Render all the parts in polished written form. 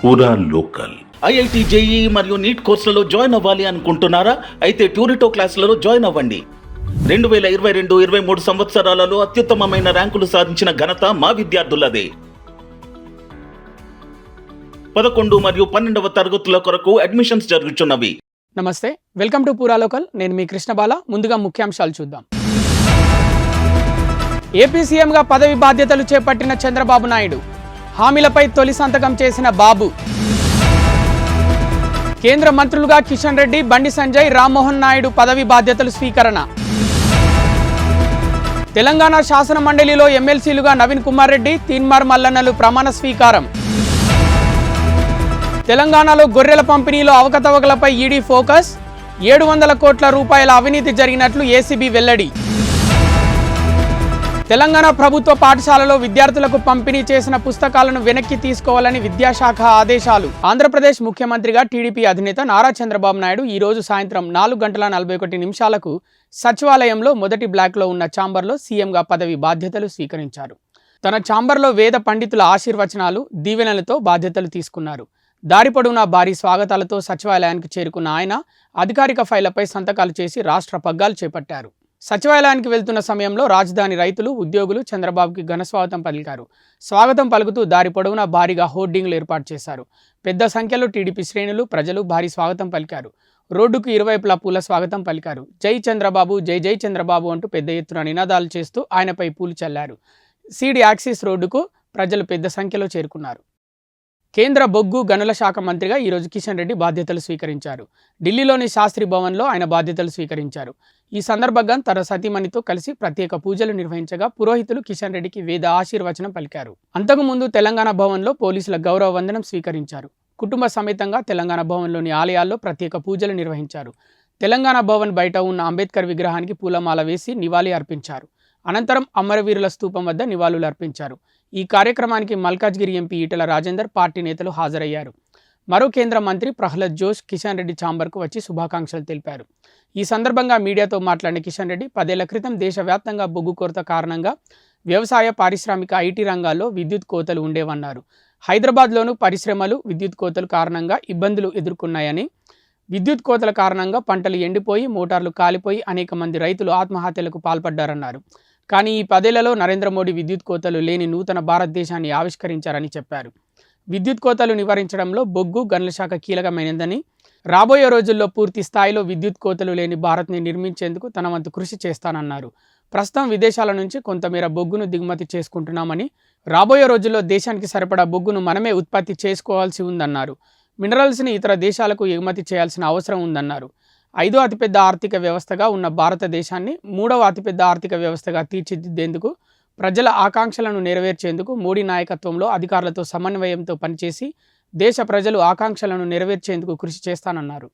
పూరా local. IIT JEE మరియు neat కోర్సులలో జాయిన్ అవ్వాలి అనుకుంటున్నారా? అయితే ట్యూరిటో క్లాసులలో జాయిన్ అవ్వండి. 2022-23 సంవత్సరాలలో అత్యుత్తమమైన ర్యాంకులు సాధించిన ఘనత మా విద్యార్థులదే. 11 మరియు 12వ తరగతుల కొరకు అడ్మిషన్స్ జరుగుతున్నవి. నమస్తే, వెల్కమ్ టు పూరా లోకల్. నేను మీ కృష్ణబాల. ముందుగా ముఖ్యాంశాలు చూద్దాం. ఏపీ సీఎంగా పదవి బాధ్యతలు చేపట్టిన చంద్రబాబు నాయుడు, హామీలపై తొలి సంతకం చేసిన బాబు. కేంద్ర మంత్రులుగా కిషన్ రెడ్డి, బండి సంజయ్, రామ్మోహన్ నాయుడు పదవి బాధ్యతలు స్వీకరణ. తెలంగాణ శాసన మండలిలో ఎమ్మెల్సీలుగా నవీన్ కుమార్ రెడ్డి, తీన్మార్ మల్లన్నలు ప్రమాణ స్వీకారం. తెలంగాణలో గొర్రెల పంపిణీలో అవకతవకలపై ఈడీ ఫోకస్. 700 కోట్ల రూపాయల అవినీతి జరిగినట్లు ఏసీబీ వెల్లడి. తెలంగాణ ప్రభుత్వ పాఠశాలలో విద్యార్థులకు పంపిణీ చేసిన పుస్తకాలను వెనక్కి తీసుకోవాలని విద్యాశాఖ ఆదేశాలు. ఆంధ్రప్రదేశ్ ముఖ్యమంత్రిగా టీడీపీ అధినేత నారా చంద్రబాబు నాయుడు ఈ రోజు సాయంత్రం 4:41 సచివాలయంలో మొదటి బ్లాక్లో ఉన్న ఛాంబర్లో సీఎంగా పదవి బాధ్యతలు స్వీకరించారు. తన ఛాంబర్లో వేద పండితుల ఆశీర్వచనాలు, దీవెనలతో బాధ్యతలు తీసుకున్నారు. దారి పొడవునా భారీ స్వాగతాలతో సచివాలయానికి చేరుకున్న ఆయన అధికారిక ఫైళ్లపై సంతకాలు చేసి రాష్ట్ర పగ్గాలు చేపట్టారు. సచివాలయానికి వెళ్తున్న సమయంలో రాజధాని రైతులు, ఉద్యోగులు చంద్రబాబుకి ఘనస్వాగతం పలికారు. స్వాగతం పలుకుతూ దారి పొడవునా భారీగా హోర్డింగ్లు ఏర్పాటు చేశారు. పెద్ద సంఖ్యలో టీడీపీ శ్రేణులు, ప్రజలు భారీ స్వాగతం పలికారు. రోడ్డుకు ఇరువైపులా పూల స్వాగతం పలికారు. జై చంద్రబాబు, జై జై చంద్రబాబు అంటూ పెద్ద ఎత్తున నినాదాలు చేస్తూ ఆయనపై పూలు చల్లారు. సీడ్ యాక్సిస్ రోడ్డుకు ప్రజలు పెద్ద సంఖ్యలో చేరుకున్నారు. కేంద్ర బొగ్గు గనుల శాఖ మంత్రిగా ఈరోజు కిషన్ రెడ్డి బాధ్యతలు స్వీకరించారు. ఢిల్లీలోని శాస్త్రి భవన్లో ఆయన బాధ్యతలు స్వీకరించారు. ఈ సందర్భంగా తన సతీమణితో కలిసి ప్రత్యేక పూజలు నిర్వహించగా పురోహితులు కిషన్ రెడ్డికి వేద ఆశీర్వచనం పలికారు. అంతకుముందు తెలంగాణ భవన్లో పోలీసుల గౌరవ వందనం స్వీకరించారు. కుటుంబ సమేతంగా తెలంగాణ భవన్లోని ఆలయాల్లో ప్రత్యేక పూజలు నిర్వహించారు. తెలంగాణ భవన్ బయట ఉన్న అంబేద్కర్ విగ్రహానికి పూలమాల వేసి నివాళి అర్పించారు. అనంతరం అమరవీరుల స్తూపం వద్ద నివాళులు అర్పించారు. ఈ కార్యక్రమానికి మల్కాజ్గిరి ఎంపీ ఈటెల రాజేందర్, పార్టీ నేతలు హాజరయ్యారు. మరో కేంద్ర మంత్రి ప్రహ్లాద్ జోష్ కిషన్ రెడ్డి ఛాంబర్కు వచ్చి శుభాకాంక్షలు తెలిపారు. ఈ సందర్భంగా మీడియాతో మాట్లాడిన కిషన్ రెడ్డి, 10 ఏళ్ల క్రితం దేశవ్యాప్తంగా బొగ్గు కొరత కారణంగా వ్యవసాయ, పారిశ్రామిక, ఐటీ రంగాల్లో విద్యుత్ కోతలు ఉండేవన్నారు. హైదరాబాద్లోనూ పరిశ్రమలు విద్యుత్ కోతల కారణంగా ఇబ్బందులు ఎదుర్కొన్నాయని, విద్యుత్ కోతల కారణంగా పంటలు ఎండిపోయి, మోటార్లు కాలిపోయి అనేక మంది రైతులు ఆత్మహత్యలకు పాల్పడ్డారన్నారు. కానీ ఈ 10 ఏళ్లలో నరేంద్ర మోడీ విద్యుత్ కోతలు లేని నూతన భారతదేశాన్ని ఆవిష్కరించారని చెప్పారు. విద్యుత్ కోతలు నివారించడంలో బొగ్గు గనుల శాఖ కీలకమైనదని, రాబోయే రోజుల్లో పూర్తి స్థాయిలో విద్యుత్ కోతలు లేని భారత్ని నిర్మించేందుకు తన వంతు కృషి చేస్తానన్నారు. ప్రస్తుతం విదేశాల నుంచి కొంతమేర బొగ్గును దిగుమతి చేసుకుంటున్నామని, రాబోయే రోజుల్లో దేశానికి సరిపడా బొగ్గును మనమే ఉత్పత్తి చేసుకోవాల్సి ఉందన్నారు. మినరల్స్ని ఇతర దేశాలకు ఎగుమతి చేయాల్సిన అవసరం ఉందన్నారు. 5వ అతిపెద్ద ఆర్థిక వ్యవస్థగా ఉన్న భారతదేశాన్ని 3వ అతిపెద్ద ఆర్థిక వ్యవస్థగా తీర్చిదిద్దేందుకు, ప్రజల ఆకాంక్షలను నెరవేర్చేందుకు మోడీ నాయకత్వంలో అధికారులతో సమన్వయంతో పనిచేసి దేశ ప్రజలు ఆకాంక్షలను నెరవేర్చేందుకు కృషి చేస్తానన్నారు.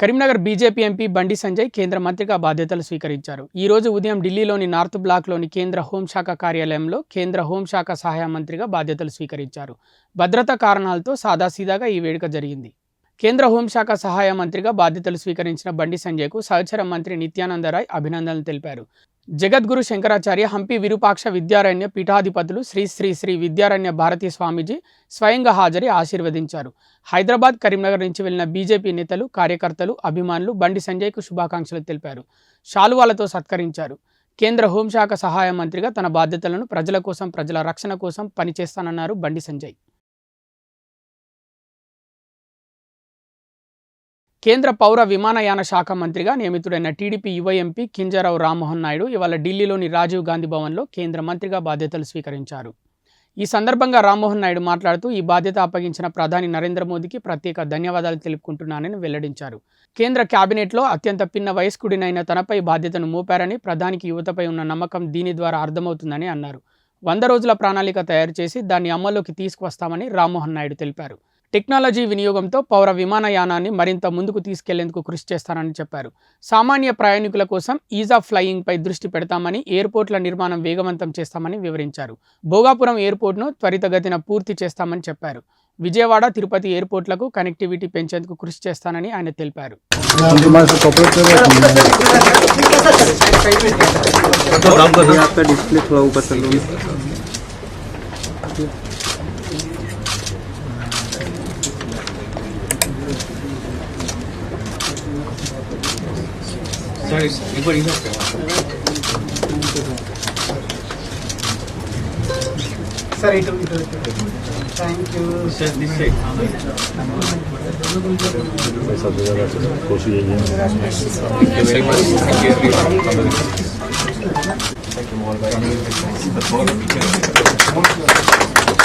కరీంనగర్ బీజేపీ ఎంపీ బండి సంజయ్ కేంద్ర మంత్రిగా బాధ్యతలు స్వీకరించారు. ఈ రోజు ఉదయం ఢిల్లీలోని నార్త్ బ్లాక్లోని కేంద్ర హోంశాఖ కార్యాలయంలో కేంద్ర హోంశాఖ సహాయ మంత్రిగా బాధ్యతలు స్వీకరించారు. భద్రతా కారణాలతో సాదాసీదాగా ఈ వేడుక జరిగింది. కేంద్ర హోంశాఖ సహాయ మంత్రిగా బాధ్యతలు స్వీకరించిన బండి సంజయ్కు సహచర మంత్రి నిత్యానందరాయ్ అభినందనలు తెలిపారు. జగద్గురు శంకరాచార్య హంపి విరూపాక్ష విద్యారణ్య పీఠాధిపతులు శ్రీ శ్రీ శ్రీ విద్యారణ్య భారతీ స్వామీజీ స్వయంగా హాజరై ఆశీర్వదించారు. హైదరాబాద్, కరీంనగర్ నుంచి వెళ్లిన బీజేపీ నేతలు, కార్యకర్తలు, అభిమానులు బండి సంజయ్కు శుభాకాంక్షలు తెలిపారు. శాలువాలతో సత్కరించారు. కేంద్ర హోంశాఖ సహాయ మంత్రిగా తన బాధ్యతలను ప్రజల కోసం, ప్రజల రక్షణ కోసం పనిచేస్తానన్నారు బండి సంజయ్. కేంద్ర పౌర విమానయాన శాఖ మంత్రిగా నియమితుడైన టీడీపీ యువ ఎంపీ కింజరావు రామ్మోహన్ నాయుడు ఇవాళ ఢిల్లీలోని రాజీవ్ గాంధీ భవన్లో కేంద్ర మంత్రిగా బాధ్యతలు స్వీకరించారు. ఈ సందర్భంగా రామ్మోహన్ నాయుడు మాట్లాడుతూ ఈ బాధ్యత అప్పగించిన ప్రధాని నరేంద్ర మోదీకి ప్రత్యేక ధన్యవాదాలు తెలుపుకుంటున్నానని వెల్లడించారు. కేంద్ర కేబినెట్లో అత్యంత పిన్న వయస్కుడినైన తనపై బాధ్యతను మోపారని, ప్రధానికి యువతపై ఉన్న నమ్మకం దీని ద్వారా అర్థమవుతుందని అన్నారు. 100 రోజుల ప్రణాళిక తయారు చేసి దాన్ని అమల్లోకి తీసుకువస్తామని రామ్మోహన్ నాయుడు తెలిపారు. టెక్నాలజీ వినియోగంతో పౌర విమానయానాన్ని మరింత ముందుకు తీసుకెళ్లేందుకు కృషి చేస్తానని చెప్పారు. సామాన్య ప్రయాణికుల కోసం ఈజ్ ఆఫ్ ఫ్లయింగ్ పై దృష్టి పెడతామని, ఎయిర్పోర్ట్ల నిర్మాణం వేగవంతం చేస్తామని వివరించారు. భోగాపురం ఎయిర్పోర్ట్ను త్వరితగతిన పూర్తి చేస్తామని చెప్పారు. విజయవాడ, తిరుపతి ఎయిర్పోర్ట్లకు కనెక్టివిటీ పెంచేందుకు కృషి చేస్తానని ఆయన తెలిపారు. Sir it thank you sir this side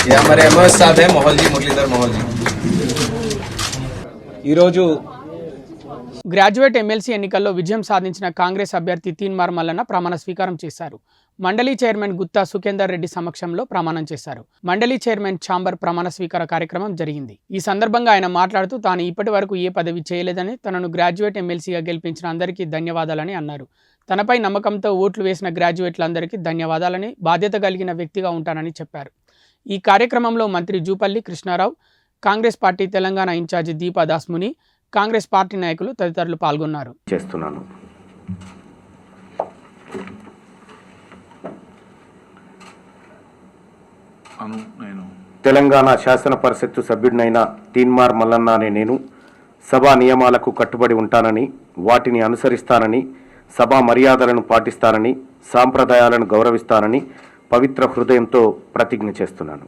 ये हमारे एमएस साहब है मोहल जी, मुरलीधर मोहल जी. ఈరోజు గ్రాడ్యుయేట్ ఎమ్మెల్సీ ఎన్నికల్లో విజయం సాధించిన కాంగ్రెస్ అభ్యర్థి తీన్మార్ మల్లన్న ప్రమాణ స్వీకారం చేశారు. మండలి చైర్మన్ గుత్తా సుఖేందర్ రెడ్డి సమక్షంలో ప్రమాణం చేశారు. మండలి చైర్మన్ ఛాంబర్ ప్రమాణ స్వీకార కార్యక్రమం జరిగింది. ఈ సందర్భంగా ఆయన మాట్లాడుతూ తాను ఇప్పటి వరకు ఏ పదవి చేయలేదని, తనను గ్రాడ్యుయేట్ ఎమ్మెల్సీగా గెలిపించిన అందరికీ ధన్యవాదాలని అన్నారు. తనపై నమ్మకంతో ఓట్లు వేసిన గ్రాడ్యుయేట్లందరికీ ధన్యవాదాలని, బాధ్యత కలిగిన వ్యక్తిగా ఉంటానని చెప్పారు. ఈ కార్యక్రమంలో మంత్రి Jupally Krishna Rao, Congress party Telangana incharge Deepa Dasmunsi, Congress party నాయకులు తదితరులు పాల్గొన్నారు. తెలంగాణ శాసన పరిషత్తు సభ్యుడినైన తీన్మార్ మల్లన్న అనే నేను సభా నియమాలకు కట్టుబడి ఉంటానని, వాటిని అనుసరిస్తానని, సభా మర్యాదలను పాటిస్తానని, సాంప్రదాయాలను గౌరవిస్తానని పవిత్ర హృదయంతో ప్రతిజ్ఞ చేస్తున్నాను.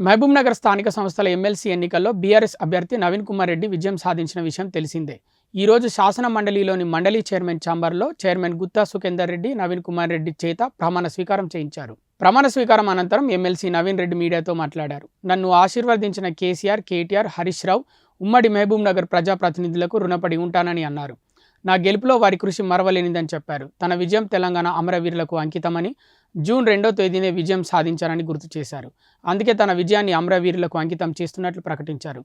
మహబూబ్ నగర్ స్థానిక సంస్థల ఎమ్మెల్సీ ఎన్నికల్లో బీఆర్ఎస్ అభ్యర్థి నవీన్ కుమార్ రెడ్డి విజయం సాధించిన విషయం తెలిసిందే. ఈ రోజు శాసన మండలిలోని మండలి చైర్మన్ ఛాంబర్లో చైర్మన్ గుత్తా సుఖేందర్ రెడ్డి, నవీన్ కుమార్ రెడ్డి చేత ప్రమాణ స్వీకారం చేయించారు. ప్రమాణ స్వీకారం అనంతరం ఎమ్మెల్సీ నవీన్ రెడ్డి మీడియాతో మాట్లాడారు. నన్ను ఆశీర్వదించిన కేసీఆర్, కేటీఆర్, హరీష్ రావు, ఉమ్మడి మహబూబ్ నగర్ ప్రజాప్రతినిధులకు రుణపడి ఉంటానని అన్నారు. నా గెలుపులో వారి కృషి మరవలేనిదని చెప్పారు. తన విజయం తెలంగాణ అమరవీరులకు అంకితమని, జూన్ 2వ తేదీనే విజయం సాధించారని గుర్తు చేశారు. అందుకే తన విజయాన్ని అమరవీరులకు అంకితం చేస్తున్నట్లు ప్రకటించారు.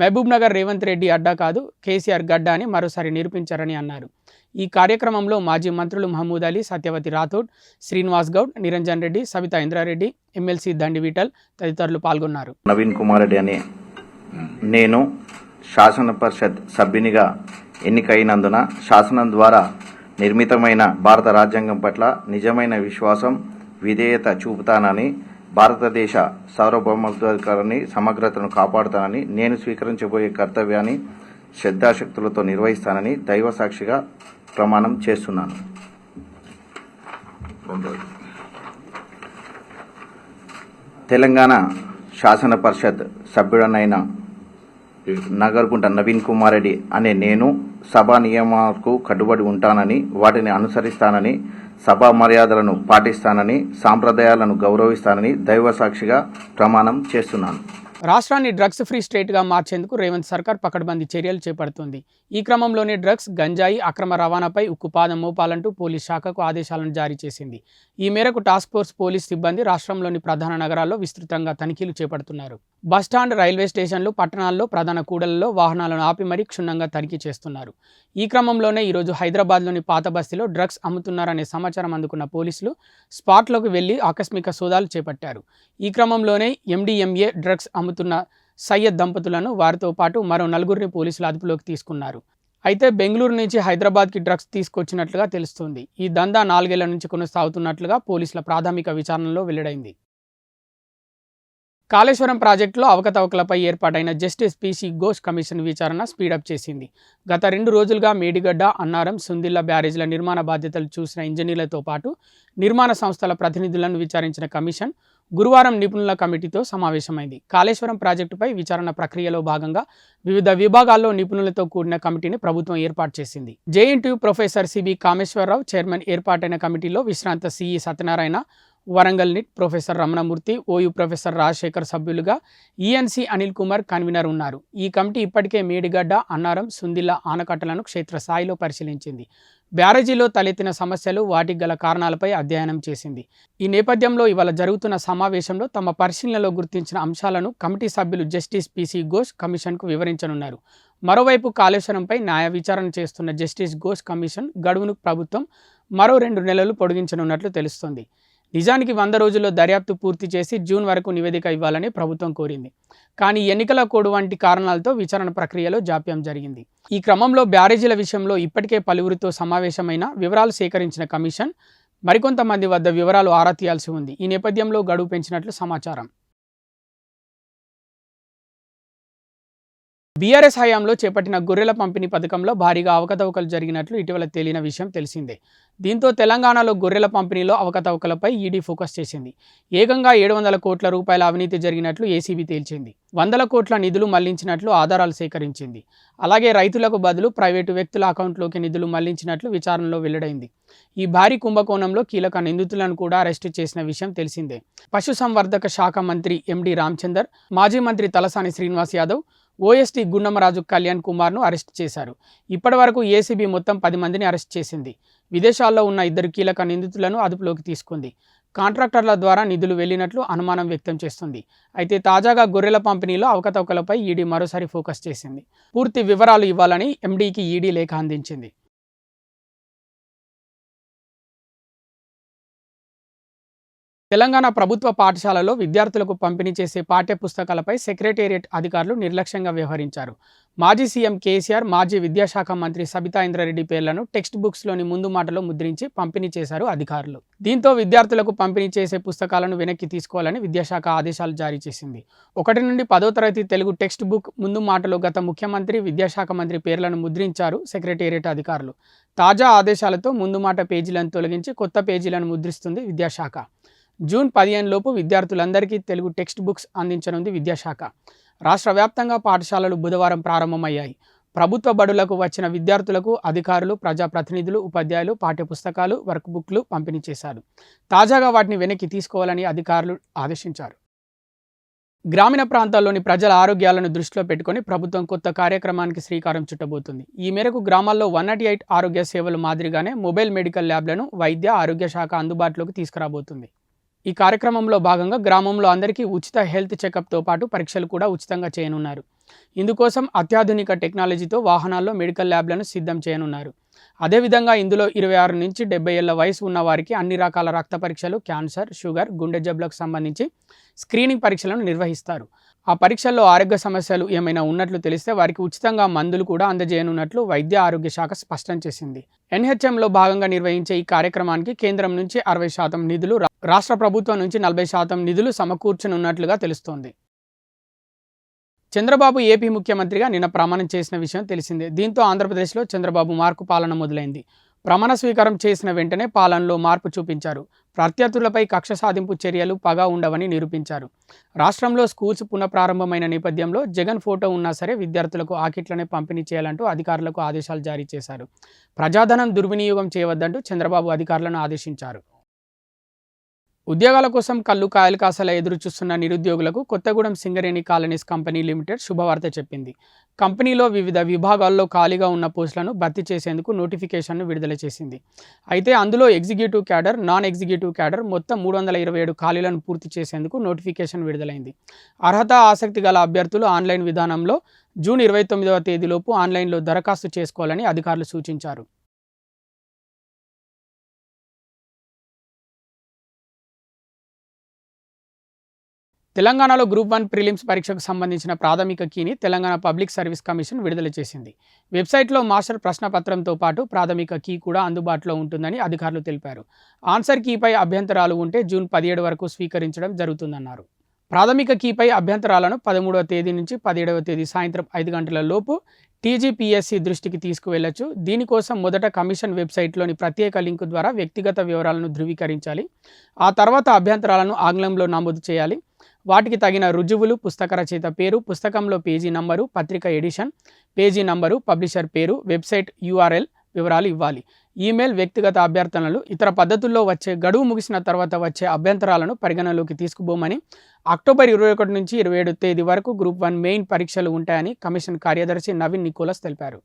మహబూబ్ నగర్ రేవంత్ రెడ్డి అడ్డా కాదు, కేసీఆర్ గడ్డ అని మరోసారి నిరూపించారని అన్నారు. ఈ కార్యక్రమంలో మాజీ మంత్రులు మహమూద్ అలీ, సత్యవతి రాథోడ్, శ్రీనివాస్ గౌడ్, నిరంజన్ రెడ్డి, సబితా ఇంద్రారెడ్డి, ఎమ్మెల్సీ దండి విఠల్ తదితరులు పాల్గొన్నారు. నవీన్ కుమార్ రెడ్డి అనే నేను శాసన పరిషత్ సభ్యునిగా ఎన్నికైనందున శాసనం ద్వారా నిర్మితమైన భారత రాజ్యాంగం పట్ల నిజమైన విశ్వాసం, విధేయత చూపుతానని, భారతదేశ సార్వభౌమాధికారాన్ని, సమగ్రతను కాపాడుతానని, నేను స్వీకరించబోయే కర్తవ్యాన్ని శ్రద్ధాశక్తులతో నిర్వహిస్తానని దైవ సాక్షిగా ప్రమాణం చేస్తున్నాను. తెలంగాణ శాసన పరిషత్ సభ్యుడనైన నగర్గుంట నవీన్ కుమార్ రెడ్డి అనే నేను సభా నియమాలకు కట్టుబడి ఉంటానని, వాటిని అనుసరిస్తానని, సభా మర్యాదలను పాటిస్తానని, సాంప్రదాయాలను గౌరవిస్తానని దైవ సాక్షిగా ప్రమాణం చేస్తున్నాను. రాష్ట్రాన్ని డ్రగ్స్ ఫ్రీ స్టేట్గా మార్చేందుకు రేవంత్ సర్కార్ పకడ్బందీ చర్యలు చేపడుతోంది. ఈ క్రమంలోనే డ్రగ్స్, గంజాయి అక్రమ రవాణాపై ఉక్కుపాదం మోపాలంటూ పోలీస్ శాఖకు ఆదేశాలను జారీ చేసింది. ఈ మేరకు టాస్క్ ఫోర్స్ పోలీస్ సిబ్బంది రాష్ట్రంలోని ప్రధాన నగరాల్లో విస్తృతంగా తనిఖీలు చేపడుతున్నారు. బస్టాండ్, రైల్వే స్టేషన్లు, పట్టణాల్లో ప్రధాన కూడళ్లలో వాహనాలను ఆపి మరీ క్షుణ్ణంగా తనిఖీ చేస్తున్నారు. ఈ క్రమంలోనే ఈరోజు హైదరాబాద్లోని పాత బస్తీలో డ్రగ్స్ అమ్ముతున్నారనే సమాచారం అందుకున్న పోలీసులు స్పాట్లోకి వెళ్లి ఆకస్మిక సోదాలు చేపట్టారు. ఈ క్రమంలోనే MDMA డ్రగ్స్ అమ్ముతున్న సయ్యద్ దంపతులను, వారితో పాటు మరో 4గురిని పోలీసులు అదుపులోకి తీసుకున్నారు. అయితే బెంగళూరు నుంచి హైదరాబాద్కి డ్రగ్స్ తీసుకొచ్చినట్లుగా తెలుస్తోంది. ఈ దందా 4 ఏళ్ల నుంచి కొనసాగుతున్నట్లుగా పోలీసుల ప్రాథమిక విచారణలో వెల్లడైంది. కాళేశ్వరం ప్రాజెక్టులో అవకతవకలపై ఏర్పాటైన జస్టిస్ పీసీ ఘోష్ కమిషన్ విచారణ స్పీడప్ చేసింది. గత 2 రోజులుగా మేడిగడ్డ, అన్నారం, సుందిళ్ల బ్యారేజ్ల నిర్మాణ బాధ్యతలు చూసిన ఇంజనీర్లతో పాటు నిర్మాణ సంస్థల ప్రతినిధులను విచారించిన కమిషన్ గురువారం నిపుణుల కమిటీతో సమావేశమైంది. కాళేశ్వరం ప్రాజెక్టుపై విచారణ ప్రక్రియలో భాగంగా వివిధ విభాగాల్లో నిపుణులతో కూడిన కమిటీని ప్రభుత్వం ఏర్పాటు చేసింది. JNTU professor CB Kameswararao chairman ఏర్పాటైన కమిటీలో విశ్రాంత CE Satyanarayana, Warangal NIT professor Ramanamurthy, OU professor Rajasekhar సభ్యులుగా, ఈఎన్సీ అనిల్ కుమార్ కన్వీనర్ ఉన్నారు. ఈ కమిటీ ఇప్పటికే మేడిగడ్డ, అన్నారం, సుందిళ్ల ఆనకట్టలను క్షేత్రస్థాయిలో పరిశీలించింది. బ్యారేజీలో తలెత్తిన సమస్యలు, వాటికి గల కారణాలపై అధ్యయనం చేసింది. ఈ నేపథ్యంలో ఇవాళ జరుగుతున్న సమావేశంలో తమ పరిశీలనలో గుర్తించిన అంశాలను కమిటీ సభ్యులు జస్టిస్ పీసీ ఘోష్ కమిషన్కు వివరించనున్నారు. మరోవైపు కాళేశ్వరంపై న్యాయ విచారణ చేస్తున్న జస్టిస్ ఘోష్ కమిషన్ గడువును ప్రభుత్వం మరో 2 నెలలు పొడిగించనున్నట్లు తెలుస్తోంది. నిజానికి 100 రోజుల్లో దర్యాప్తు పూర్తి చేసి జూన్ వరకు నివేదిక ఇవ్వాలని ప్రభుత్వం కోరింది. కానీ ఎన్నికల కోడ్ వంటి కారణాలతో విచారణ ప్రక్రియలో జాప్యం జరిగింది. ఈ క్రమంలో బ్యారేజీల విషయంలో ఇప్పటికే పలువురితో సమావేశమైన వివరాలు సేకరించిన కమిషన్ మరికొంతమంది వద్ద వివరాలు ఆరా తీయాల్సి ఉంది. ఈ నేపథ్యంలో గడువు పెంచినట్లు సమాచారం. బీఆర్ఎస్ హయాంలో చేపట్టిన గొర్రెల పంపిణీ పథకంలో భారీగా అవకతవకలు జరిగినట్లు ఇటీవల తేలిన విషయం తెలిసిందే. దీంతో తెలంగాణలో గొర్రెల పంపిణీలో అవకతవకలపై ఈడీ ఫోకస్ చేసింది. ఏకంగా 700 కోట్ల రూపాయల అవినీతి జరిగినట్లు ఏసీబీ తేల్చింది. 100 కోట్ల నిధులు మళ్లించినట్లు ఆధారాలు సేకరించింది. అలాగే రైతులకు బదులు ప్రైవేటు వ్యక్తుల అకౌంట్లోకి నిధులు మళ్లించినట్లు విచారణలో వెల్లడైంది. ఈ భారీ కుంభకోణంలో కీలక నిందితులను కూడా అరెస్టు చేసిన విషయం తెలిసిందే. పశుసంవర్ధక శాఖ మంత్రి ఎండి రామచందర్, మాజీ మంత్రి తలసాని శ్రీనివాస్ యాదవ్, ఓఎస్టీ గుండమరాజు కళ్యాణ్ కుమార్ను అరెస్ట్ చేశారు. ఇప్పటి వరకు ఏసీబీ మొత్తం 10 మందిని అరెస్ట్ చేసింది. విదేశాల్లో ఉన్న 2 కీలక నిందితులను అదుపులోకి తీసుకుంది. కాంట్రాక్టర్ల ద్వారా నిధులు వెళ్లినట్లు అనుమానం వ్యక్తం చేస్తుంది. అయితే తాజాగా గొర్రెల పంపిణీలో అవకతవకలపై ఈడీ మరోసారి ఫోకస్ చేసింది. పూర్తి వివరాలు ఇవ్వాలని ఎండీకి ఈడీ లేఖ అందించింది. తెలంగాణ ప్రభుత్వ పాఠశాలలో విద్యార్థులకు పంపిణీ చేసే పాఠ్య పుస్తకాలపై సెక్రటేరియట్ అధికారులు నిర్లక్ష్యంగా వ్యవహరించారు. మాజీ సీఎం కేసీఆర్, మాజీ విద్యాశాఖ మంత్రి సబితా ఇంద్రారెడ్డి పేర్లను టెక్స్ట్ బుక్స్లోని ముందు మాటలో ముద్రించి పంపిణీ చేశారు అధికారులు. దీంతో విద్యార్థులకు పంపిణీ చేసే పుస్తకాలను వెనక్కి తీసుకోవాలని విద్యాశాఖ ఆదేశాలు జారీ చేసింది. 1 నుండి 10వ తరగతి తెలుగు టెక్స్ట్ బుక్ ముందు మాటలో గత ముఖ్యమంత్రి, విద్యాశాఖ మంత్రి పేర్లను ముద్రించారు సెక్రటేరియట్ అధికారులు. తాజా ఆదేశాలతో ముందు మాట పేజీలను తొలగించి కొత్త పేజీలను ముద్రిస్తుంది విద్యాశాఖ. జూన్ 15 లోపు విద్యార్థులందరికీ తెలుగు టెక్స్ట్ బుక్స్ అందించనుంది విద్యాశాఖ. రాష్ట్ర వ్యాప్తంగా పాఠశాలలు బుధవారం ప్రారంభమయ్యాయి. ప్రభుత్వ బడులకు వచ్చిన విద్యార్థులకు అధికారులు, ప్రజాప్రతినిధులు, ఉపాధ్యాయులు పాఠ్యపుస్తకాలు, వర్క్ బుక్లు పంపిణీ చేశారు. తాజాగా వాటిని వెనక్కి తీసుకోవాలని అధికారులు ఆదేశించారు. గ్రామీణ ప్రాంతాల్లోని ప్రజల ఆరోగ్యాలను దృష్టిలో పెట్టుకుని ప్రభుత్వం కొత్త కార్యక్రమానికి శ్రీకారం చుట్టబోతుంది. ఈ మేరకు గ్రామాల్లో 108 ఆరోగ్య సేవలు మాదిరిగానే మొబైల్ మెడికల్ ల్యాబ్లను వైద్య ఆరోగ్య శాఖ అందుబాటులోకి తీసుకురాబోతుంది. ఈ కార్యక్రమంలో భాగంగా గ్రామంలో అందరికీ ఉచిత హెల్త్ చెకప్తో పాటు పరీక్షలు కూడా ఉచితంగా చేయనున్నారు. ఇందుకోసం అత్యాధునిక టెక్నాలజీతో వాహనాల్లో మెడికల్ ల్యాబ్లను సిద్ధం చేయనున్నారు. అదేవిధంగా ఇందులో 26 నుంచి 70 ఏళ్ల వయసు ఉన్న వారికి అన్ని రకాల రక్త పరీక్షలు, క్యాన్సర్, షుగర్, గుండె జబ్బులకు సంబంధించి స్క్రీనింగ్ పరీక్షలను నిర్వహిస్తారు. ఆ పరీక్షల్లో ఆరోగ్య సమస్యలు ఏమైనా ఉన్నట్లు తెలిస్తే వారికి ఉచితంగా మందులు కూడా అందజేయనున్నట్లు వైద్య ఆరోగ్య శాఖ స్పష్టం చేసింది. ఎన్హెచ్ఎంలో భాగంగా నిర్వహించే ఈ కార్యక్రమానికి కేంద్రం నుంచి 60% నిధులు, రాష్ట్ర ప్రభుత్వం నుంచి 40% నిధులు సమకూర్చనున్నట్లుగా తెలుస్తోంది. చంద్రబాబు ఏపీ ముఖ్యమంత్రిగా నిన్న ప్రమాణం చేసిన విషయం తెలిసిందే. దీంతో ఆంధ్రప్రదేశ్లో చంద్రబాబు మార్కు పాలన మొదలైంది. ప్రమాణ స్వీకారం చేసిన వెంటనే పాలనలో మార్పు చూపించారు. ప్రత్యర్థులపై కక్ష సాధింపు చర్యలు, పగ ఉండవని నిరూపించారు. రాష్ట్రంలో స్కూల్స్ పునఃప్రారంభమైన నేపథ్యంలో జగన్ ఫోటో ఉన్నా సరే విద్యార్థులకు ఆకిట్లనే పంపిణీ చేయాలంటూ అధికారులకు ఆదేశాలు జారీ చేశారు. ప్రజాధనం దుర్వినియోగం చేయవద్దంటూ చంద్రబాబు అధికారులను ఆదేశించారు. ఉద్యోగాల కోసం కళ్ళు కాయలు కాసేలా ఎదురు చూస్తున్న నిరుద్యోగులకు Kothagudem Singareni colonies company limited శుభవార్త చెప్పింది. కంపెనీలో వివిధ విభాగాల్లో ఖాళీగా ఉన్న పోస్టులను భర్తీ చేసేందుకు నోటిఫికేషన్ను విడుదల చేసింది. అయితే అందులో executive cadre, non executive cadre మొత్తం 327 ఖాళీలను పూర్తి చేసేందుకు నోటిఫికేషన్ విడుదలైంది. అర్హత, ఆసక్తి గల అభ్యర్థులు ఆన్లైన్ విధానంలో జూన్ 29వ తేదీలోపు ఆన్లైన్లో దరఖాస్తు చేసుకోవాలని అధికారులు సూచించారు. తెలంగాణలో గ్రూప్ 1 ప్రిలిమ్స్ పరీక్షకు సంబంధించిన ప్రాథమిక కీని తెలంగాణ పబ్లిక్ సర్వీస్ కమిషన్ విడుదల చేసింది. వెబ్సైట్లో మాస్టర్ ప్రశ్నపత్రంతో పాటు ప్రాథమిక కీ కూడా అందుబాటులో ఉంటుందని అధికారులు తెలిపారు. ఆన్సర్ కీపై అభ్యంతరాలు ఉంటే జూన్ 17 వరకు స్వీకరించడం జరుగుతుందన్నారు. ప్రాథమిక కీపై అభ్యంతరాలను 13వ తేదీ నుంచి 17వ తేదీ సాయంత్రం 5 గంటల లోపు టీజీపీఎస్సీ దృష్టికి తీసుకువెళ్లొచ్చు. దీనికోసం మొదట కమిషన్ వెబ్సైట్లోని ప్రత్యేక లింకు ద్వారా వ్యక్తిగత వివరాలను ధృవీకరించాలి. ఆ తర్వాత అభ్యంతరాలను ఆంగ్లంలో నమోదు చేయాలి. వాటికి తగిన రుజువులు, పుస్తక రచయిత పేరు, పుస్తకంలో పేజీ నంబరు, పత్రిక ఎడిషన్, పేజీ నంబరు, పబ్లిషర్ పేరు, వెబ్సైట్ URL వివరాలు ఇవ్వాలి. ఈమెయిల్, వ్యక్తిగత అభ్యర్థనలు, ఇతర పద్ధతుల్లో వచ్చే గడువు ముగిసిన తర్వాత వచ్చే అభ్యంతరాలను పరిగణలోకి తీసుకుపోమని, అక్టోబర్ 21 నుంచి 27 తేదీ వరకు గ్రూప్ 1 మెయిన్ పరీక్షలు ఉంటాయని కమిషన్ కార్యదర్శి నవీన్ నికోలస్ తెలిపారు.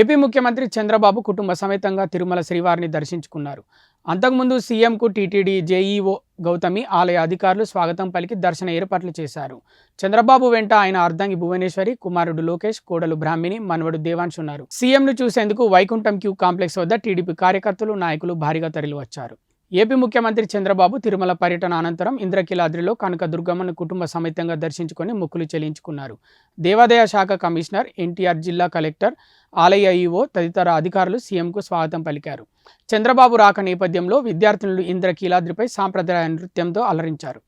ఏపీ ముఖ్యమంత్రి చంద్రబాబు కుటుంబ సమేతంగా తిరుమల శ్రీవారిని దర్శించుకున్నారు. అంతకుముందు సీఎంకు టీటీడీ జేఈఓ గౌతమి ఆలయ అధికారులు స్వాగతం పలికి దర్శన ఏర్పాట్లు చేశారు. చంద్రబాబు వెంట ఆయన అర్ధంగి భువనేశ్వరి, కుమారుడు లోకేష్, కోడలు బ్రాహ్మిణి, మనవడు దేవాంశ్ ఉన్నారు. సీఎంను చూసేందుకు వైకుంఠం క్యూ కాంప్లెక్స్ వద్ద టీడీపీ కార్యకర్తలు, నాయకులు భారీగా తరలివచ్చారు. ఏపీ ముఖ్యమంత్రి చంద్రబాబు తిరుమల పర్యటన అనంతరం ఇంద్రకీలాద్రిలో కనక దుర్గమ్మను కుటుంబ సమేతంగా దర్శించుకొని మొక్కులు చెల్లించుకున్నారు. దేవాదాయ శాఖ కమిషనర్, ఎన్టీఆర్ జిల్లా కలెక్టర్, ఆలయ ఈఓ తదితర అధికారులు సీఎంకు స్వాగతం పలికారు. చంద్రబాబు రాక నేపథ్యంలో విద్యార్థినులు ఇంద్రకీలాద్రిపై సాంప్రదాయ నృత్యంతో అలరించారు.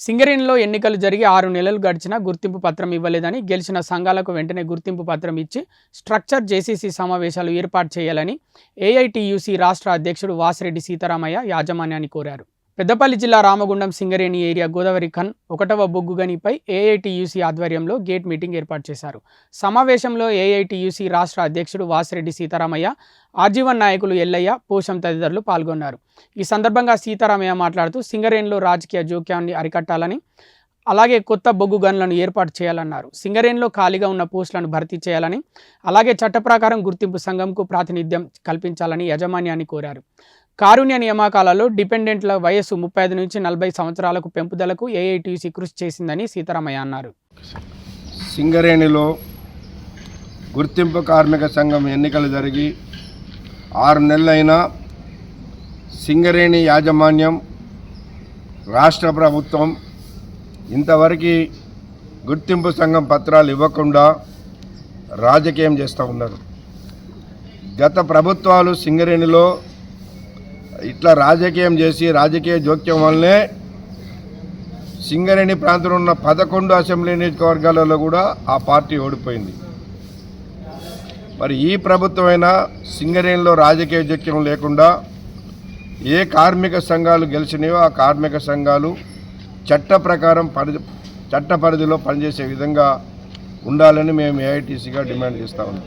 సింగరేణిలో ఎన్నికలు జరిగి 6 నెలలు గడిచినా గుర్తింపు పత్రం ఇవ్వలేదని, గెలిచిన సంఘాలకు వెంటనే గుర్తింపు పత్రం ఇచ్చి స్ట్రక్చర్ జేసీసీ సమావేశాలు ఏర్పాటు చేయాలని ఏఐటీయూసీ రాష్ట్ర అధ్యక్షుడు వాసిరెడ్డి సీతారామయ్య యాజమాన్యాన్ని కోరారు. పెద్దపల్లి జిల్లా రామగుండం సింగరేణి ఏరియా గోదావరి ఖన్ 1వ బొగ్గు గనిపై ఏఐటీయూసీ ఆధ్వర్యంలో గేట్ మీటింగ్ ఏర్పాటు చేశారు. సమావేశంలో ఏఐటీయూసీ రాష్ట్ర అధ్యక్షుడు వాసిరెడ్డి సీతారామయ్య, ఆర్జీవన్ నాయకులు ఎల్లయ్య, పోషం తదితరులు పాల్గొన్నారు. ఈ సందర్భంగా సీతారామయ్య మాట్లాడుతూ సింగరేణిలో రాజకీయ జోక్యాన్ని అరికట్టాలని, అలాగే కొత్త బొగ్గు గన్లను ఏర్పాటు చేయాలన్నారు. సింగరేణిలో ఖాళీగా ఉన్న పోస్టులను భర్తీ చేయాలని, అలాగే చట్ట ప్రకారం గుర్తింపు సంఘంకు ప్రాతినిధ్యం కల్పించాలని యాజమాన్యాన్ని కోరారు. కారుణ్య నియామకాలలో డిపెండెంట్ల వయస్సు 35 నుంచి 40 సంవత్సరాలకు పెంపుదలకు ఏఐటీయూసీ కృషి చేసిందని సీతారామయ్య అన్నారు. సింగరేణిలో గుర్తింపు కార్మిక సంఘం ఎన్నికలు జరిగి 6 నెలలైనా సింగరేణి యాజమాన్యం, రాష్ట్ర ప్రభుత్వం ఇంతవరకు గుర్తింపు సంఘం పత్రాలు ఇవ్వకుండా రాజకీయం చేస్తూ ఉన్నారు. గత ప్రభుత్వాలు సింగరేణిలో ఇట్లా రాజకీయం చేసి రాజకీయ జోక్యం వల్లనే సింగరేణి ప్రాంతంలో ఉన్న 11 అసెంబ్లీ నియోజకవర్గాలలో కూడా ఆ పార్టీ ఓడిపోయింది. మరి ఈ ప్రభుత్వమైనా సింగరేణిలో రాజకీయ జోక్యం లేకుండా ఏ కార్మిక సంఘాలు గెలిచినాయో ఆ కార్మిక సంఘాలు చట్ట ప్రకారం చట్ట పరిధిలో పనిచేసే విధంగా ఉండాలని మేము ఏఐటీసీగా డిమాండ్ చేస్తూ ఉన్నాం.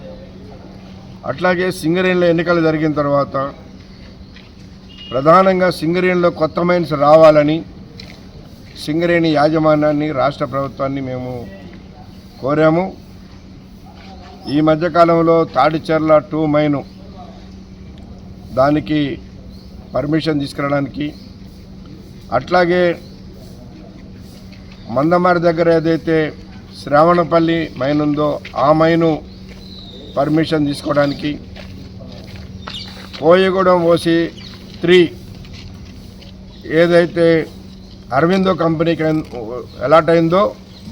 అట్లాగే సింగరేణిలో ఎన్నికలు జరిగిన తర్వాత ప్రధానంగా సింగరేణిలో కొత్త మైన్స్ రావాలని సింగరేణి యాజమాన్యాన్ని, రాష్ట్ర ప్రభుత్వాన్ని మేము కోరాము. ఈ మధ్యకాలంలో తాడిచెర్ల 2 మైను దానికి పర్మిషన్ తీసుకురావడానికి, అట్లాగే మందమారి దగ్గర ఏదైతే శ్రావణపల్లి మైన్ ఉందో ఆ మైను పర్మిషన్ తీసుకోవడానికి, కోయగూడెం ఓసి 3 ఏదైతే అరవిందో కంపెనీకి అలాట్ అయిందో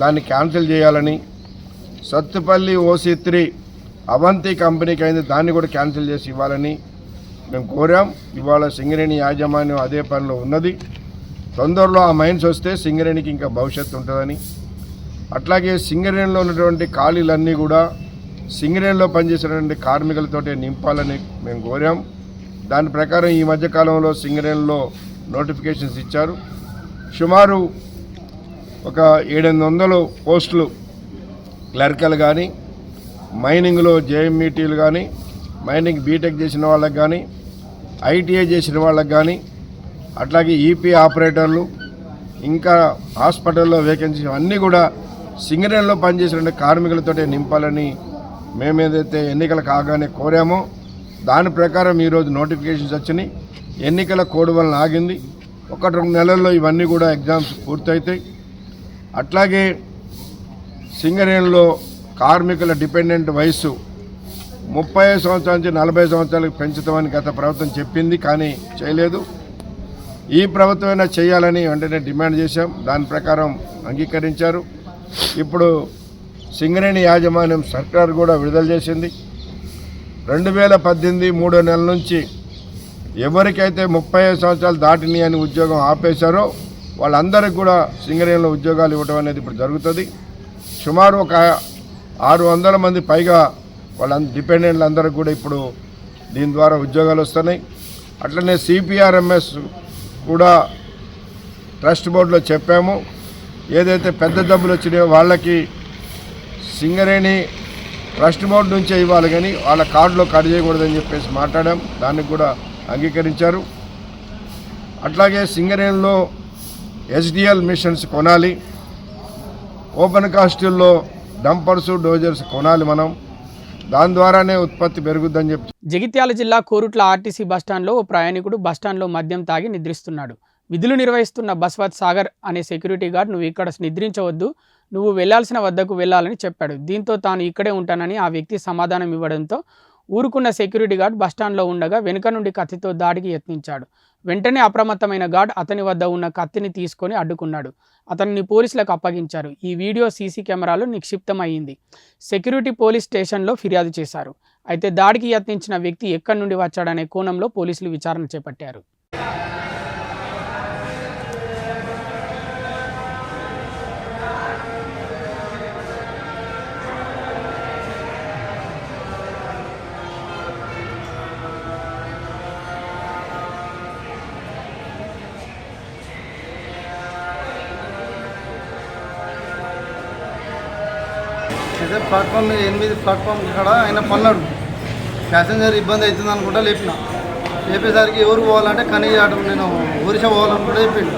దాన్ని క్యాన్సిల్ చేయాలని, సత్తుపల్లి ఓసి 3 అవంతి కంపెనీకి అయింది దాన్ని కూడా క్యాన్సిల్ చేసి ఇవ్వాలని మేము కోరాం. ఇవాళ సింగరేణి యాజమాన్యం అదే పనిలో ఉన్నది. తొందరలో ఆ మైన్స్ వస్తే సింగరేణికి ఇంకా భవిష్యత్తు ఉంటుందని, అట్లాగే సింగరేణిలో ఉన్నటువంటి ఖాళీలన్నీ కూడా సింగరేణిలో పనిచేసేటువంటి కార్మికులతోటే నింపాలని మేము కోరాం. దాని ప్రకారం ఈ మధ్యకాలంలో సింగరేణిలో నోటిఫికేషన్స్ ఇచ్చారు. సుమారు ఒక 700 పోస్టులు క్లర్కల్ కానీ, మైనింగ్లో జేఎంఈటీలు కానీ, మైనింగ్ బీటెక్ చేసిన వాళ్ళకి కానీ, ఐటీఐ చేసిన వాళ్ళకి కానీ, అట్లాగే ఈపీ ఆపరేటర్లు, ఇంకా హాస్పిటల్లో వేకెన్సీ అన్నీ కూడా సింగరేణిలో పనిచేసిన కార్మికులతోటే నింపాలని మేమేదైతే ఎన్నికలు కాగానే కోరామో దాని ప్రకారం ఈరోజు నోటిఫికేషన్స్ వచ్చినాయి. ఎన్నికల కోడ్ వలన ఆగింది. 1-2 నెలల్లో ఇవన్నీ కూడా ఎగ్జామ్స్ పూర్తవుతాయి. అట్లాగే సింగరేణిలో కార్మికుల డిపెండెంట్ వయస్సు 35 సంవత్సరాల నుంచి 40 సంవత్సరాలకు పెంచుతామని గత ప్రభుత్వం చెప్పింది, కానీ చేయలేదు. ఈ ప్రభుత్వమైనా చేయాలని వెంటనే డిమాండ్ చేశాం. దాని ప్రకారం అంగీకరించారు. ఇప్పుడు సింగరేణి యాజమాన్యం సర్కారు కూడా విడుదల చేసింది. 2018 3వ నెల నుంచి ఎవరికైతే 35 సంవత్సరాలు దాటినాయి అని ఉద్యోగం ఆపేశారో వాళ్ళందరికీ కూడా సింగరేణిలో ఉద్యోగాలు ఇవ్వడం అనేది ఇప్పుడు జరుగుతుంది. సుమారు ఒక 600 మంది పైగా వాళ్ళ డిపెండెంట్లు అందరికీ కూడా ఇప్పుడు దీని ద్వారా ఉద్యోగాలు వస్తున్నాయి. అట్లనే సిపిఆర్ఎంఎస్ కూడా ట్రస్ట్ బోర్డులో చెప్పాము. ఏదైతే పెద్ద డబ్బులు వచ్చినాయో వాళ్ళకి సింగరేణి ట్రస్ట్ బోర్డు నుంచే ఇవ్వాలి, కానీ వాళ్ళ కార్డులో కట్ చేయకూడదని చెప్పేసి మాట్లాడాం. దానికి కూడా అంగీకరించారు. అట్లాగే సింగరేణిలో హెచ్డిఎల్ మిషన్స్ కొనాలి, ఓపెన్ కాస్టుల్లో డంపర్స్ డోజర్స్ కొనాలి. మనం దాని ద్వారానే ఉత్పత్తి పెరుగుద్దని చెప్పి. జగిత్యాల జిల్లా కోరుట్ల ఆర్టీసీ బస్టాండ్లో ఓ ప్రయాణికుడు బస్టాండ్లో మద్యం తాగి నిద్రిస్తున్నాడు. విధులు నిర్వహిస్తున్న బస్వత్ సాగర్ అనే సెక్యూరిటీ గార్డ్ నువ్వు ఇక్కడ నిద్రించవద్దు, నువ్వు వెళ్లాల్సిన వద్దకు వెళ్లాలని చెప్పాడు. దీంతో తాను ఇక్కడే ఉంటానని ఆ వ్యక్తి సమాధానం ఇవ్వడంతో ఊరుకున్న సెక్యూరిటీ గార్డ్ బస్టాండ్లో ఉండగా వెనుక నుండి కత్తితో దాడికి యత్నించాడు. వెంటనే అప్రమత్తమైన గార్డ్ అతని వద్ద ఉన్న కత్తిని తీసుకొని అడ్డుకున్నాడు. అతన్ని పోలీసులకు అప్పగించారు. ఈ వీడియో సీసీ కెమెరాలో నిక్షిప్తమయ్యింది. సెక్యూరిటీ పోలీస్ స్టేషన్లో ఫిర్యాదు చేశారు. అయితే దాడికి యత్నించిన వ్యక్తి ఎక్కడి నుండి వచ్చాడనే కోణంలో పోలీసులు విచారణ చేపట్టారు. అయితే ప్లాట్ఫామ్ 8 ప్లాట్ఫామ్ ఇక్కడ ఆయన పన్నాడు. ప్యాసింజర్ ఇబ్బంది అవుతుంది అనుకుంటా లేపేసరికి ఎవరు పోవాలంటే కనీయ ఆటో నేను ఒరిసా పోవాలనుకుంటే చెప్పిండు.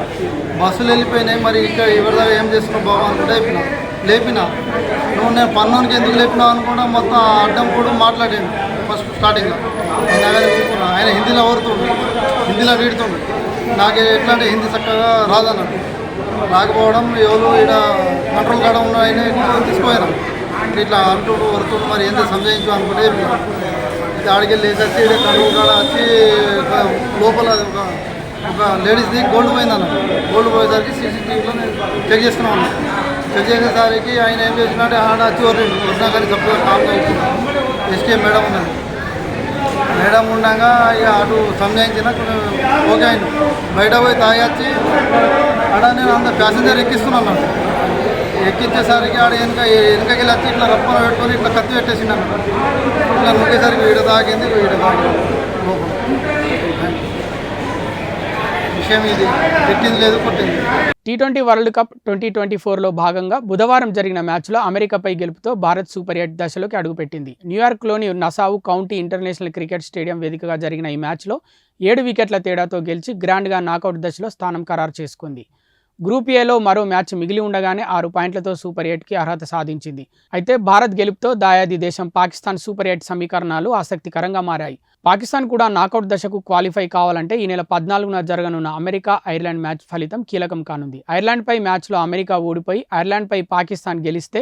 బస్సులు వెళ్ళిపోయినాయి, మరి ఇక్కడ ఎవరిదాకా ఏం చేస్తున్నావు బాబా అనుకుంటే లేపినా నువ్వు నేను పన్నునికి ఎందుకు లేపినావు అనుకుంటా మొత్తం అడ్డం కూడా మాట్లాడాను. ఫస్ట్ స్టార్టింగ్లో ఆయన హిందీలో ఓరుతుండు, హిందీలో వీడుతుండు. నాకు ఎట్లా అంటే హిందీ చక్కగా రాదన్నాడు. రాకపోవడం ఎవరు ఇక్కడ కంట్రోల్ కాడ ఉన్న ఆయన తీసుకుపోయినా ఇట్లా అంటుడు వరుతుడు మరి ఏందో సంజయించు అనుకుంటే ఆడికెళ్ళి వేసేసి కంట్రోల్ కాడ వచ్చి లోపల ఒక లేడీస్ది గోల్డ్ పోయిందన్న. గోల్డ్ పోయేసరికి సీసీటీవీలో నేను చెక్ చేస్తున్నాను. చెక్ చేసేసరికి ఆయన ఏం చేసినట్టే ఆడ వచ్చి వచ్చినా కానీ సపోజ్ కామ్గా ఇచ్చింది. ఎస్కే మేడం ఉన్నది. మేడం ఉండగా ఇక అటు సంజయించిన ఓకే అయింది. బయట పోయి తాగొచ్చి ఆడ నేను అంత ప్యాసింజర్ ఎక్కిస్తున్నాను. ఎక్కించేసరికి ఆడ వెనకకి వచ్చి ఇట్లా రప్పన పెట్టుకొని ఇట్లా కత్తి పెట్టేసిండు. ఇట్లా నొక్కేసరికి వీడ తాగింది, వీడ తాగింది లోపల. విషయం ఇది, పెట్టింది లేదు, కొట్టింది. T20 వరల్డ్ కప్ 2024లో భాగంగా బుధవారం జరిగిన మ్యాచ్లో అమెరికాపై గెలుపుతో భారత్ సూపర్ 8 దశలోకి అడుగుపెట్టింది. న్యూయార్క్లోని Nassau county international cricket stadium వేదికగా జరిగిన ఈ మ్యాచ్లో 7 వికెట్ల తేడాతో గెలిచి గ్రాండ్గా నాకౌట్ దశలో స్థానం ఖరారు చేసుకుంది. గ్రూప్ ఏలో మరో మ్యాచ్ మిగిలి ఉండగానే 6 పాయింట్లతో సూపర్ 8కి అర్హత సాధించింది. అయితే భారత్ గెలుపుతో దాయాది దేశం పాకిస్తాన్ సూపర్ 8 సమీకరణాలు ఆసక్తికరంగా మారాయి. పాకిస్తాన్ కూడా నాకౌట్ దశకు క్వాలిఫై కావాలంటే ఈ నెల 14న జరగనున్న అమెరికా ఐర్లాండ్ మ్యాచ్ ఫలితం కీలకం కానుంది. ఐర్లాండ్పై మ్యాచ్లో అమెరికా ఓడిపోయి ఐర్లాండ్పై పాకిస్తాన్ గెలిస్తే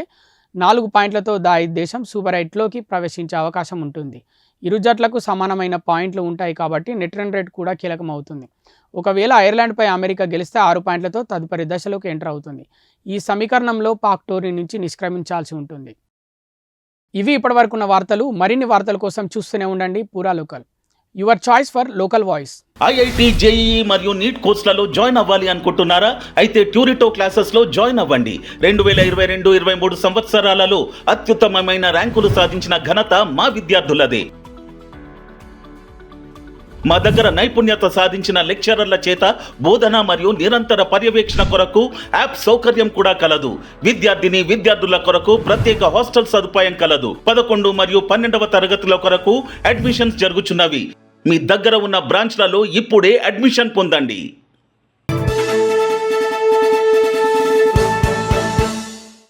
4 పాయింట్లతో దాయాది దేశం సూపర్ 8లోకి ప్రవేశించే అవకాశం ఉంటుంది. ఇరు జట్లకు సమానమైన పాయింట్లు ఉంటాయి కాబట్టి నెట్ రన్ రేట్ కూడా కీలకం అవుతుంది. ఒకవేళ ఐర్లాండ్పై అమెరికా గెలిస్తే 6 పాయింట్లతో తదుపరి దశలోకి ఎంటర్ అవుతుంది. ఈ సమీకరణంలో పాక్ టోర్నీ నుంచి నిష్క్రమించాల్సి ఉంటుంది. ఇవి ఇప్పటివరకు ఉన్న వార్తలు. మరిన్ని వార్తల కోసం చూస్తూనే ఉండండి పూరా local, your choice for local voice. IIT, JEE మరియు నీట్ కోర్సులలో జాయిన్ అవ్వాలి అనుకుంటున్నారా? అయితే ట్యూరిటో క్లాసెస్లో జాయిన్ అవ్వండి. 2022-23 సంవత్సరాలలో అత్యుత్తమమైన ర్యాంకులు సాధించిన ఘనత మా విద్యార్థులదే. మా దగ్గర నైపుణ్యత సాధించిన లెక్చరర్ల చేత బోధన మరియు నిరంతర పర్యవేక్షణ కొరకు యాప్ సౌకర్యం కూడా కలదు. విద్యార్థుల కొరకు ప్రత్యేక హాస్టల్ సదుపాయం కలదు. 11 మరియు 12వ తరగతుల కొరకు అడ్మిషన్స్ జరుగుచున్నవి. మీ దగ్గర ఉన్న బ్రాంచ్లలో ఇప్పుడే అడ్మిషన్ పొందండి.